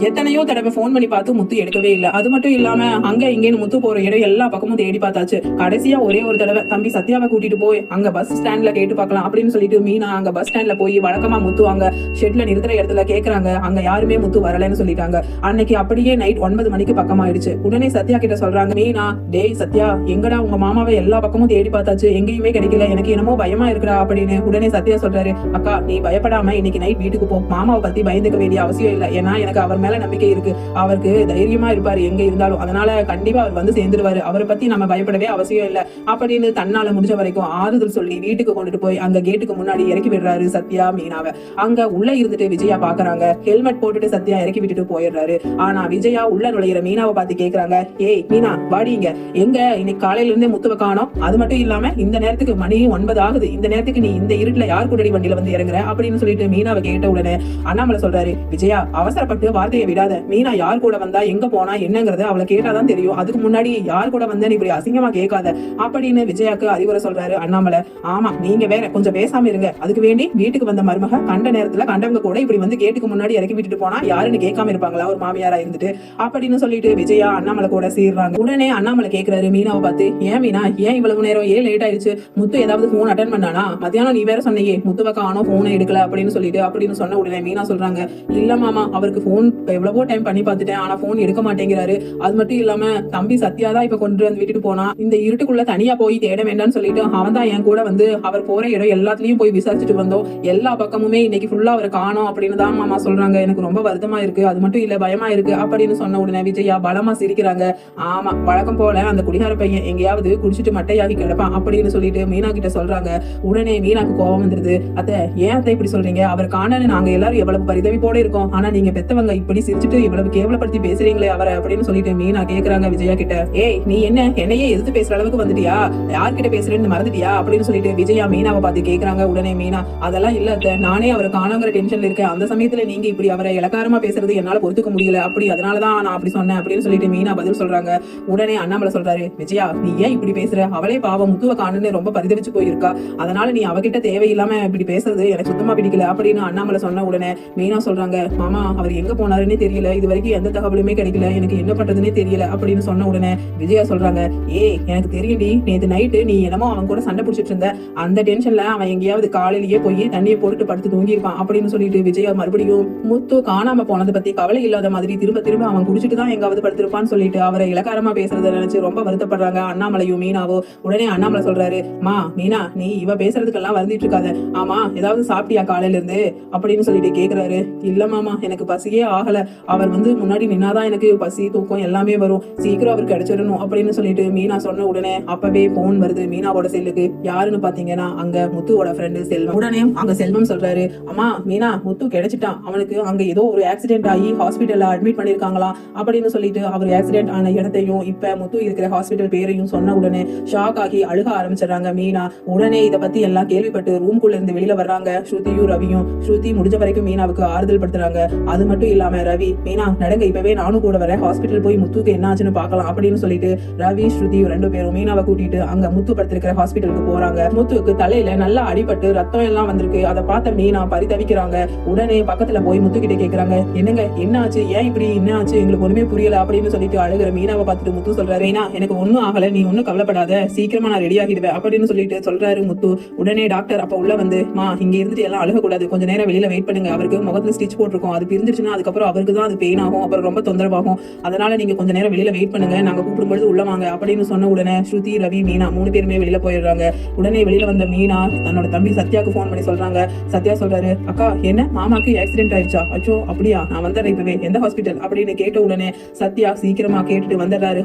எத்தனையோ தடவை போன் பண்ணி பார்த்து முத்து எடுக்கவே இல்ல. அது மட்டும் இல்லாம அங்க இங்கேன்னு முத்து போற இடம் எல்லா பக்கமும் தேடி பார்த்தாச்சு. கடைசியா ஒரே ஒரு தடவை தம்பி சத்யாவை கூட்டிட்டு போய் அங்க பஸ் ஸ்டாண்ட்ல கேட்டு பார்க்கலாம் அப்படின்னு சொல்லிட்டு மீனா அங்க பஸ் ஸ்டாண்ட்ல போய் வழக்கமா முத்து அங்க ஷெட்ல நிறுத்துற இடத்துல கேக்குறாங்க. அங்க யாருமே முத்து வரலன்னு சொல்லிட்டாங்க. அன்னைக்கு அப்படியே நைட் 9 மணிக்கு பக்கமாயிடுச்சு. உடனே சத்யா கிட்ட சொல்றாங்க மீனா, டேய் சத்யா, எங்கடா உங்க மாமாவை எல்லா பக்கமும் தேடி பார்த்தாச்சு, எங்கேயுமே கிடைக்கல, எனக்கு என்னமோ பயமா இருக்குடா அப்படின்னு. உடனே சத்யா சொல்றாரு, அக்கா நீ பயப்படாம இன்னைக்கு நைட் வீட்டுக்கு போ, மாமாவை பத்தி பயந்துக்க வேண்டிய அவசியம் இல்லை, ஏன்னா எனக்கு அவர் மேல நம்பிக்கை இருக்கு, அவருக்கு தைரியமா இருப்பாரு எங்க இருந்தாலும், அதனால கண்டிப்பா அவர் வந்து சேர்ந்துருவாரு, அவரை பத்தி நம்ம பயப்படவே அவசியம் இல்லை அப்படின்னு தன்னால முடிஞ்ச வரைக்கும் ஆறுதல் சொல்லி வீட்டுக்கு கொண்டுட்டு போய் அங்க கேட்டுக்கு முன்னாடி இறக்கி விடுறாரு சத்யா மீனாவை. அங்க உள்ள இருந்துட்டு விஜயா பாக்குறாங்க. ஹெல்மெட் போட்டுட்டு சத்யா இறக்கி விட்டுட்டு போயிடுறாரு. ஆனா விஜயா உள்ள நுழையிற மீனாவை பார்த்து கேக்குறாங்க, ஏய் மீனா வாடிங்க, எங்க இன்னைக்கு காலையில இருந்தே முத்துவ காணோம், அது மட்டும் இல்லாம இந்த நேரத்துக்கு மணி 9 ஆகுது, இந்த நேரத்துக்கு நீ இந்த இருட்டுல யார் கூடடி வண்டியில வந்து இறங்குற அப்படின்னு சொல்லிட்டு மீனாவை கேட்ட உடனே அண்ணாமலை சொல்றாரு, விஜயா அவசரப்பட்டு வார்த்தையை விடாத, மீனா யார் கூட வந்தா எங்க போனா என்னங்கறது அவளை கேட்டாதான் தெரியும், அதுக்கு முன்னாடி யார் கூட வந்தா இப்படி அசிங்கமா கேட்காத அப்படின்னு விஜயாக்கு அறிவுரை சொல்றாரு அண்ணாமலை. ஆமா நீங்க வேற கொஞ்சம் பேசாம இருங்க, அதுக்கு வேண்டி வீட்டுக்கு வந்த மருமக கண்ட நேரத்துல கண்டவங்க கூட இப்படி வந்து கேட்டுக்கு முன்னாடி இறக்கி விட்டுட்டு போனா யாருன்னு கேட்காம இருப்பாங்களா ஒரு மாமியாரா இருந்துட்டு அப்படின்னு சொல்லிட்டு விஜயா அண்ணாமலை கூட சீர்றாங்க. உடனே அண்ணாமலை கேக்குறாரு மீனாவை பார்த்து, ஏன் மீனா ஏன் இவ்வளவு நேரம், ஏன் லேட் ஆயிடுச்சு, முத்து ஏதாவது போன் அட்டன் பண்ணானா, மத்தியானம் நீ வேற சொன்னியே முத்துவ காணோம் போனை எடுக்கல அப்படின்னு சொல்லிட்டு அப்படின்னு சொன்ன உடனே மீனா சொல்றாங்க, இல்ல மாமா அவருக்கு போன் எவ்வளவோ டைம் பண்ணி பார்த்துட்டேன், ஆனா போன் எடுக்க மாட்டேங்கிறாரு, அது மட்டும் இல்லாம தம்பி சத்யாதான் இப்ப கொண்டு வந்து விட்டுட்டு போனா, இந்த இருட்டுக்குள்ள தனியா போய் தேட வேண்டாம்னு சொல்லிட்டு அவன் தான் என் கூட வந்து அவர் போற இடம் எல்லாத்துலயும் போய் விசாரிச்சுட்டு வந்தோம், எல்லா பக்கமுமே இன்னைக்கு ஃபுல்லா அவரை காணோம் அப்படின்னு தான் மாமா சொல்றாங்க, எனக்கு ரொம்ப வருத்தமா இருக்கு, அது மட்டும் இல்ல பயமா இருக்கு அப்படின்னு சொன்ன உடனே விஜயா பலமா சிரிக்கிறாங்க. ஆமா வழக்கம் போல அந்த குடிகார பையன் எங்கேயாவது குடிச்சிட்டு மட்டையாகி கிடப்பான் அப்படின்னு சொல்லிட்டு மீனா கிட்ட சொல்றாங்க. உடனே மீனாக்கு கோபம் வந்துருது, அத்தை ஏன் அத்தை இப்படி சொல்றீங்க, அவர் காணன்னு நாங்க எல்லாரும் எவ்வளவு பரிதவிப்போட இருக்கோம், ஆனா நீங்க பெத்தவங்க இப்படி சிரிச்சுட்டு இவ்வளவு கேவலப்படுத்தி பேசுறீங்களே அவரை அப்படின்னு சொல்லிட்டு மீனா கேக்குறாங்க விஜயா கிட்ட. ஏய் நீ என்ன என்னையே எதிர்த்து பேசுற அளவுக்கு வந்துட்டியா, யார்கிட்ட பேசுறேன்னு மறந்துட்டியா அப்படின்னு சொல்லிட்டு விஜயா மீனாவை பார்த்து கேக்குறாங்க. உடனே மீனா, அதெல்லாம் இல்ல அத்தை, நானே அவரை காணாங்கிற டென்ஷன்ல இருக்கேன், அந்த சமயத்துல நீங்க இப்படி அவரை இலக்காரமா பேசுறது என்னால பொறுத்துக்க முடியல, அப்படி அதனாலதான் நான் அப்படி சொன்னேன் அப்படின்னு சொல்லிட்டு மீனா பதில் சொல்றாங்க. உடனே அண்ணாமலை சொல்றாரு, விஜயா நீ ஏன் இப்படி பேசுற, அவளே பாவம் முத்துவ காணுன்னு ரொம்ப பரிதவிச்சு போயிருக்கா, அதனால நீ அவகிட்ட தேவையில்லாம இப்படி பேசுறது எனக்கு சுத்தமா பிடிக்கல அப்படின்னு அண்ணாமலை சொன்ன உடனே மீனா சொல்றாங்க, மாமா அவர் எங்க போனாருன்னே தெரியல, இது வரைக்கும் எந்த தகவலுமே கிடைக்கல, எனக்கு என்ன பண்றதுன்னே தெரியல அப்படின்னு சொன்ன உடனே விஜயா சொல்றாங்க, ஏய் எனக்கு தெரியும்டி, நேத்து நைட்டு நீ என்னமோ அவன் கூட சண்டை பிடிச்சிட்டு இருந்த, அந்த டென்ஷன்ல அவன் எங்கேயாவது காலையிலேயே போய் தண்ணியை போட்டு படுத்து தூங்கி இருப்பான் அப்படின்னு சொல்லிட்டு விஜயா மறுபடியும் முத்து காணாம போனதை பத்தி கவலை இல்லாத மாதிரி திரும்ப திரும்ப அவன் குடிச்சிட்டு தான் எங்காவது படுத்திருப்பான்னு சொல்லிட்டு அவரை இலக்காரமா பேசுறத நினைச்சு ரொம்ப வருத்தப்படுறாங்க அண்ணாமலையும் மீனாவோ. உடனே அண்ணாமலை சொல்றாரு, மா மீனா நீ இவ பேசுறதுக்கெல்லாம் வருந்திட்டு இருக்காத, ஆமா ஏதாவது சாப்பிட்டியா காலையில இருந்து அப்படின்னு சொல்லிட்டு கேக்குறாரு. இல்ல மாமா எனக்கு பசியே ஆகல, அவர் வந்து முன்னாடி நின்னாதான் எனக்கு பசி தூக்கம் எல்லாமே வரும், சீக்கிரம் அவருக்கு கிடைச்சிடணும் அப்படின்னு சொல்லிட்டு மீனா சொன்ன உடனே அப்பவே போன் வருது மீனாவோட செல்லுக்கு. யாருன்னு பாத்தீங்கன்னா அங்க முத்துவோட ஃப்ரெண்டு செல்வம். உடனே அங்க செல்வம் சொல்றாரு, அம்மா மீனா முத்து கிடைச்சிட்டான், அவனுக்கு அங்க ஏதோ ஒரு ஆக்சிடென்ட் ஆகி ஹாஸ்பிட்டல்ல அட்மிட் பண்ணிருக்காங்களாம் அப்படின்னு சொல்லிட்டு அவர் ஆக்சிடென்ட் ஆன இடத்தையும் இப்ப முத்து இருக்கிற ஹாஸ்பிட்டல் பேரையும் சொன்ன உடனே ஷாக் ஆகி அழுக ஆரம்பிச்சிடறாங்க மீனா. உடனே இதை பத்தி எல்லாம் கேள்விப்பட்டு ரூம்குள்ள இருந்து வெளியில வர்றாங்க ஸ்ருதியும் ரவியும். ஸ்ருதி முடிஞ்ச வரைக்கும் மீனாவுக்கு ஆறுதல் படுத்துறாங்க. அது மட்டும் இல்லாம ரவி, மீனா நடங்க இப்பவே நானும் கூட வரேன், ஹாஸ்பிட்டல் போய் முத்துக்கு என்ன ஆச்சுன்னு பாக்கலாம் அப்படின்னு சொல்லிட்டு ரவி ஸ்ருதி 2 பேரும் மீனாவை கூட்டிட்டு அங்க முத்து படுத்திருக்கிற ஹாஸ்பிட்டலுக்கு போறாங்க. முத்துக்கு தலையில நல்லா அடிபட்டு ரத்தம் எல்லாம் வந்திருக்கு. அதை பார்த்த மீனா பரிதவிக்கிறாங்க. உடனே பக்கத்துல போய் முத்து கிட்ட கேக்குறாங்க, என்னங்க என்ன ஆச்சு, ஏன் இப்படி என்ன ஆச்சு, எங்களுக்கு ஒண்ணுமே புரியல அப்படின்னு சொல்லிட்டு அழுகிற மீனாவை பார்த்துட்டு முத்து சொல்றாரு, மீனா எனக்கு ஒண்ணும் ஆகல, நீ ஒண்ணும் கவலைப்படாத, சீக்கிரமா நான் ரெடி ஆகிடுவேன் அப்படின்னு சொல்லிட்டு சொல்றாரு முத்து. உடனே டாக்டர் அப்ப உள்ள வந்து, மா இங்க இருந்துட்டு எல்லாம் அழுக கூடாது, கொஞ்ச நேரம் வெளியில வெயிட் பண்ணுங்க, அவருக்கு முகத்துல ஸ்டிச் போட்டிருக்கோம், அது பிரிஞ்சிருச்சுன்னா அதுக்கப்புறம் அவருக்கு தான் அது பெயின் ஆகும், அப்புறம் ரொம்ப தொந்தரவாகும், அதனால நீங்க கொஞ்ச நேரம் வெளியில வெயிட் பண்ணுங்க, நாங்க கூப்பிடும்போது உள்ள வாங்க அப்படின்னு சொன்ன உடனே ஸ்ருதி ரவி மீனா 3 பேருமே வெளியில போயிடுறாங்க. உடனே வெளியில வந்த மீனா தன்னோட தம்பி சத்யாக்கு போன் பண்ணி சொல்றாங்க. சத்யா சொல்றாரு, அக்கா என்ன மாமாக்கு ஆக்சிடென்ட் ஆயிடுச்சா, அச்சோ அப்படியா, நான் வந்துடுறேன் இப்பவே, எந்த ஹாஸ்பிட்டல் அப்படின்னு கேட்ட உடனே சத்யா சீக்கிரமா கேட்டுட்டு வந்துடுறாரு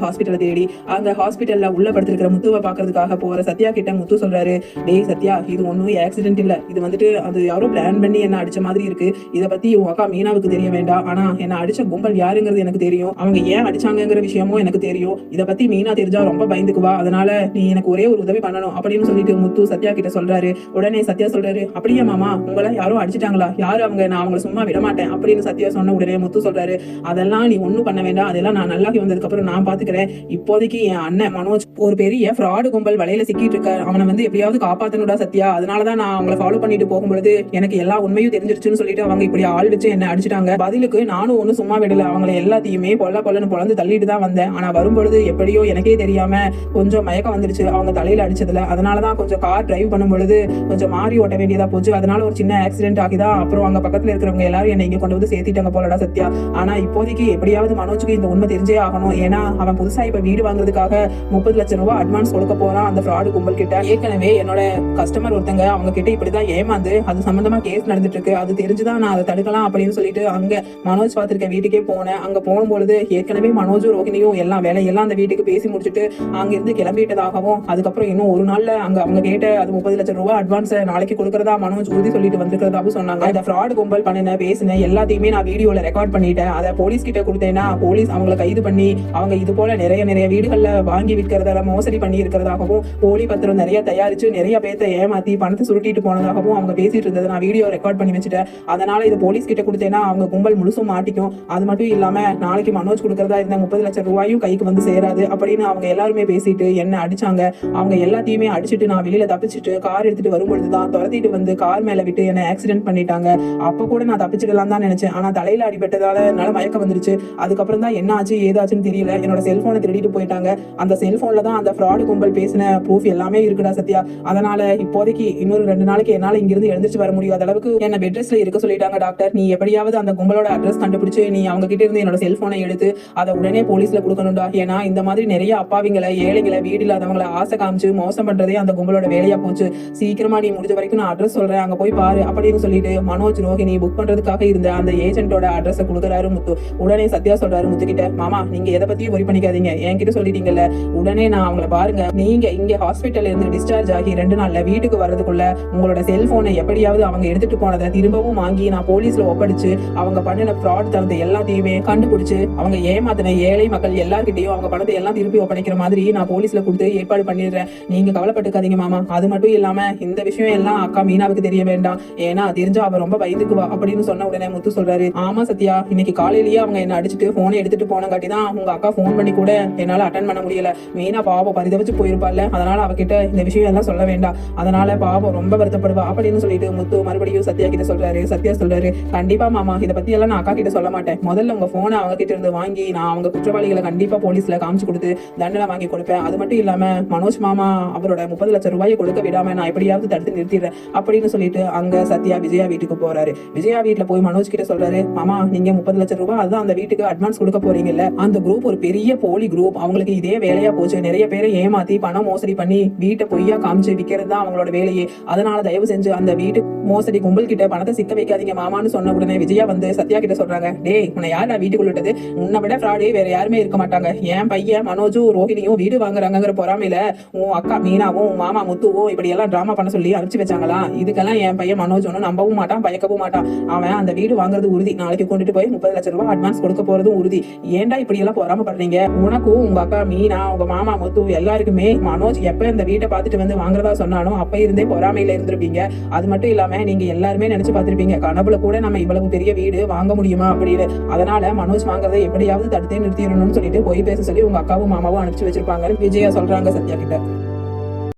ஹாஸ்பிட்டலை தேடி. அங்க ஹாஸ்பிட்டல்ல உள்ள படுத்திருக்கிற முத்துவை பாக்குறதுக்காக போற சத்யா கிட்ட முத்து சொல்றாரு, டேய் சத்யா இது ஒன்னும் ஆக்சிடென்ட் இல்ல, இது வந்துட்டு அது யாரோ பிளான் பண்ணி என்ன அடிச்ச மாதிரி இருக்கு, இத பத்தி உன் அக்கா மீனாவுக்கு தெரிய வேண்டாம், ஆனா என்ன அடிச்ச கும்பல் யாருங்கிறது எனக்கு தெரியும், அவங்க ஏன் அடிச்சாங்கிற விஷயமும் எனக்கு தெரியும், இத பத்தி மீனா தெரிஞ்சா ரொம்ப பயந்துக்குவா, அதனால நீ எனக்கு ஒரே ஒரு உதவி பண்ணணும் அப்படின்னு சொல்லிட்டு முத்து சத்யா கிட்ட சொல்றாரு. உடனே சத்யா சொல்றாரு, அப்படியே மாமா உங்களை யாரும் அடிச்சிட்டாங்களா, யாரு அவங்க, நான் அவங்களை சும்மா விட மாட்டேன் அப்படின்னு சத்யா சொன்ன உடனே முத்து சொல்றாரு, அதெல்லாம் நீ ஒண்ணும் பண்ண வேண்டாம், அதெல்லாம் நான் நல்லாகி வந்ததுக்கு அப்புறம் நான் பாத்துக்கிறேன், இப்போதைக்கு என் அண்ணன் மனோஜ் ஒரு பெரிய ஃப்ராடு கும்பல் வலையில சிக்கிட்டு இருக்காரு, அவனை வந்து எப்படியாவது காப்பாத்தணுடா சத்யா, அதனாலதான் நான் அவங்களை ஃபாலோ பண்ணிட்டு போகும்போது எனக்கு எல்லா உண்மையும் தெரிஞ்சிருச்சுன்னு சொல்லிட்டு அவங்க இப்படி ஆள் வச்சு என்ன அடிச்சிட்டாங்க, பதிலுக்கு நானும் ஒன்னும் சும்மா விடல, அவங்களை எல்லாத்தையுமே கொல்லன்னு பொழந்து தள்ளிட்டு தான் வந்தேன். ஆனா வரும்பொழுது எப்படியோ எனக்கே தெரியாம கொஞ்சம் மயக்கம் வந்துருச்சு அவங்க தலையில அடிச்சதுல. அதனாலதான் கொஞ்சம் கார் டிரைவ் பண்ணும் பொழுது கொஞ்சம் மாறி ஓட்ட வேண்டியதா போச்சு. அதனால ஒரு சின்ன ஆக்சிடென்ட் ஆகிதான் அப்புறம் அங்க பக்கத்துல இருக்கிறவங்க எல்லாரும் என்னை இங்க கொண்டு வந்து சேர்த்திட்டாங்க போலடா சத்யா. ஆனா இப்போதைக்கு எப்படியாவது மனோஜுக்கு இந்த உண்மை தெரிஞ்சே ஆகணும். ஏன்னா அவன் புதுசா இப்ப வீடு வாங்குறதுக்காக 30 லட்சம் ரூபாய் அட்வான்ஸ் கொடுக்க போறான் அந்த ஃப்ராடு கும்பல் கிட்ட. ஏற்கனவே என்னோட கஸ்டமர் ஒருத்தங்க அவங்க கிட்ட இப்படிதான் ஏமாந்து அது சம்பந்தமா கேஸ் நடந்துட்டு இருக்கு. அது தெரிஞ்சுதான் நான் அதை தடுக்கலாம் அப்படின்னு சொல்லிட்டு அங்க மனோஜ் பார்த்திருக்க வீட்டுக்கே போனேன். அங்க போகும்பொழுது ஏற்கனவே மனோஜும் ரோஹிணியும் எல்லாம் வேலையெல்லாம் அந்த வீட்டுக்கு பேசி முடிச்சுட்டு அங்க இருந்து கிளம்பிட்டதாகவும், அதுக்கப்புறம் இன்னும் ஒரு நாள்ல அங்க அவங்க கேட்ட அது 30 லட்சம் ரூபாய் அட்வான்ஸ் நாளைக்கு கொடுக்கறதா மனோஜ் உறுதி சொல்லிட்டு வந்திருக்கிறதாவும் சொன்னாங்க. இந்த ஃப்ராட் கும்பல் பண்ணின பேசின எல்லாத்தையுமே நான் வீடியோல ரெக்கார்ட் பண்ணிட்டேன். அதை போலீஸ் கிட்ட கொடுத்தேன்னா போலீஸ் அவங்களை கைது பண்ணி அவங்க இது போல நிறைய வீடுகள்ல வாங்கி விற்கிறதால மோசடி பண்ணி இருக்கிறதாகவும், போலி பத்திரம் நிறைய தயாரிச்சு நிறைய பேர்த்த ஏமாத்தி பணத்தை சுருட்டிட்டு போனதாகவும் அவங்க பேசிட்டு இருந்ததை நான் வீடியோ ரெக்கார்ட் பண்ணி வச்சுட்டேன். அதனால இது போலீஸ் கிட்ட கொடுத்தேன்னா அவங்க கும்பல் முழுசும் மாட்டிக்கும். அது மட்டும் இல்லாம நாளைக்கு மனோஜ் கொடுக்கறதா இருந்த 30 லட்சம் ரூபாயும் கைக்கு வந்து சேராது அப்படின்னு அவங்க எல்லாருமே பேசிட்டு என்ன அடிச்சாங்க. அவங்க எல்லாத்தையுமே அடிச்சுட்டு நான் வெளியில தப்பிச்சுட்டு கார் எடுத்துட்டு வரும்பொழுதுதான் துரத்திட்டு வந்து கார் மேல விட்டு என்ன ஆக்சிடென்ட் பண்ணிட்டாங்க. அப்ப கூட நான் தப்பிச்சிடலாம் தான் நினைச்சேன். ஆனா தலையில அடிபட்டதால என்னால மயக்கம் வந்துருச்சு. அதுக்கப்புறம் தான் என்ன ஆச்சு ஏதாச்சுன்னு தெரியல. என்னோட செல்போனை திருடிட்டு போயிட்டாங்க. அந்த செல்போன்ல தான் அந்த ஃப்ராடு கும்பல் பேசின ப்ரூஃப் எல்லாமே இருக்குடா சத்யா. அதனால இப்போதைக்கு இன்னொரு 2 நாளைக்கு என்னால இங்கிருந்து எழுந்திருச்சு வர முடியாத அளவுக்கு என்ன பெட் ரெஸ்ட்ல இருக்க சொல்லிட்டாங்க டாக்டர். நீ எப்படியாவது அந்த கும்பலோட அட்ரஸ் கண்டுபிடிச்சு நீ அவங்க கிட்ட இருந்து என்னோட செல்போனை எடுத்து அதை உடனே போலீஸ்ல கொடுக்கணும்டா. ஏன்னா இந்த மாதிரி நிறைய அப்பாவிங்களை ஏழைகளை வீடு இல்லாதவங்களை ஆசை காமிச்சு மோசம் பண்றதே அந்த கும்பலோட வேலையா போச்சு. சீக்கிரமா நீ முடிஞ்ச வரைக்கும் நான் அட்ரஸ் சொல்றேன், அங்க போய் பாரு அப்படின்னு சொல்லிட்டு மனோஜ் ரோஹிணி புக் பண்றதுக்காக இருந்த அந்த ஏஜென்ட்டோட அட்ரஸ் கொடுக்குறாரு முத்து. உடனே சத்யா சொல்றாரு முத்து கிட்ட, மாமா நீங்க எதை பத்தியும் ஒரி பண்ணிக்காதீங்க, என்கிட்ட சொல்லிட்டீங்கல்ல, உடனே நான் அவங்களை பாருங்க, நீங்க இங்க ஹாஸ்பிட்டல்ல இருந்து டிஸ்சார்ஜ் ஆகி 2 நாள்ல வீட்டுக்கு வர்றதுக்குள்ள உங்களோட செல்போனை எப்படியாவது அவங்க எடுத்துட்டு போனதை திரும்பவும் வாங்கி நான் போலீஸ்ல ஒப்படைச்சு அவங்க பண்ணின ஃப்ராட் தரத்தை எல்லாத்தையுமே கண்டுபிடிச்சு அவங்க ஏமாத்தின ஏழை மக்கள் எல்லார்கிட்டையும் அவங்க பணத்தை எல்லாம் திருப்பி ஒப்படைக்கிற மாதிரி நான் போலீஸ்ல கொடுத்து ஏற்பாடு பண்ணிடுறேன். நீங்க கவலைப்பட்டுக்காதீங்க மாமா. அது மட்டும் இல்லாம இந்த விஷயம் எல்லாம் அக்கா மீனாவுக்கு தெரிய வேண்டாம், ஏன்னா தெரிஞ்சா அவ ரொம்ப பயந்துக்குவா அப்படின்னு சொன்ன உடனே முத்து சொல்றாரு, ஆமா சத்யா, இன்னைக்கு காலையிலேயே அவங்க என்ன அடிச்சுட்டு போனை எடுத்துட்டு போனங்காட்டி தான் உங்க அக்கா போன் பண்ணி கூட என்னால அட்டன் பண்ண முடியல. மீனா பாவம் பரிதவிச்சு போயிருப்பாள்ல, அதனால அவகிட்ட இந்த விஷயம் எல்லாம் சொல்ல வேண்டாம், அதனால பாவம் ரொம்ப வருத்தப்படுவா அப்படின்னு சொல்லிட்டு முத்து மறுபடியும் சத்யா கிட்ட சொல்றாரு. சத்யா சொல்றாரு, கண்டிப்பா மாமா, இதை பத்தி எல்லாம் நான் அக்கா கிட்ட சொல்ல மாட்டேன். முதல்ல உங்க போனை அவங்க கிட்ட இருந்து வாங்கி நான் அவங்க குற்றவாளிகளை கண்டிப்பா போலீஸ்ல காமிச்சு கொடுத்து தண்டனை வாங்கி கொடுப்பேன். அது மட்டும் இல்லாம மனோஜ் மாமா அவரோட 30 லட்சம் ரூபாயை கொடுக்க விடாம நான் எப்படியாவது தடுத்து நிறுத்திடுறேன் அப்படின்னு சொல்லிட்டு அங்க சத்யா விஜயா வீட்டுக்கு போறாரு. விஜயா வீட்டுல போய் மனோஜ் கிட்ட சொல்றாரு, மாமா நீங்க 30 லட்சம் ரூபாய் அதுதான் அந்த வீட்டுக்கு அட்வான்ஸ் கொடுக்க போறீங்கல்ல, அந்த குரூப் ஒரு பெரிய போலி குரூப், அவங்களுக்கு இதே வேலையா போச்சு. நிறைய பேரை ஏமாத்தி பணம் மோசடி பண்ணி வீட்டை பொய்யா காமிச்சு விக்கிறது தான் அவங்களோட வேலையே. அதனால தயவு செஞ்சு அந்த வீட்டு மோசடி கும்பல் கிட்ட பணத்தை சிக்க வைக்காதீங்க மாமான்னு சொன்ன உடனே விஜயா வந்து சத்யா கிட்ட சொல்றாங்க, டேய் உன்னை யார் நான் வீட்டுக்குள்ள விட்டது, உன்னை விட ஃப்ராடே வேற யாருமே இருக்க மாட்டாங்க. என் பையன் மனோஜும் ரோஹிணியும் வீடு வாங்குறாங்கிற பொறாமையில உன் அக்கா மீனாவும் உன் மாமா முத்துவும் இப்படி எல்லாம் டிராமா பண்ண சொல்லி அனுப்பிச்சு வச்சாங்களா? இதுக்கெல்லாம் என் பையன் மனோஜ் ஒன்னும் நம்பவும் மாட்டான், பயக்கவும் மாட்டான். அவன் அந்த வீடு வாங்குறது உறுதி, நாளைக்கு கொண்டுட்டு போய் 30 லட்சம் ரூபாய் அட்வான்ஸ் கொடுக்க போறதும் உறுதி. ஏன்டா இப்படி எல்லாம் பொறாம பண்றீங்க? உனக்கும் உங்க அக்கா மீனா உங்க மாமா முத்து எல்லாருக்குமே மனோஜ் எப்ப இந்த வீட்டை பார்த்துட்டு வந்து வாங்குறதா சொன்னாலும் அப்ப இருந்தே பொறாமையில இருந்திருப்பீங்க. அது மட்டும் இல்லாம நீங்க எல்லாருமே நினைச்சு பார்த்திருப்பீங்க, கனவுல கூட நம்ம இவ்வளவு பெரிய வீடு வாங்க முடியுமா அப்படின்னு. அதனால மனோஜ் வாங்குறதை எப்படியாவது தடுத்தே நிறுத்திடணும்னு சொல்லிட்டு போய் பேச சொல்லி உங்க அக்காவும் மாமாவும் அனுப்பிச்சு வச்சிருப்பாங்க விஜயா சொல்றாங்க சத்யா கிட்ட.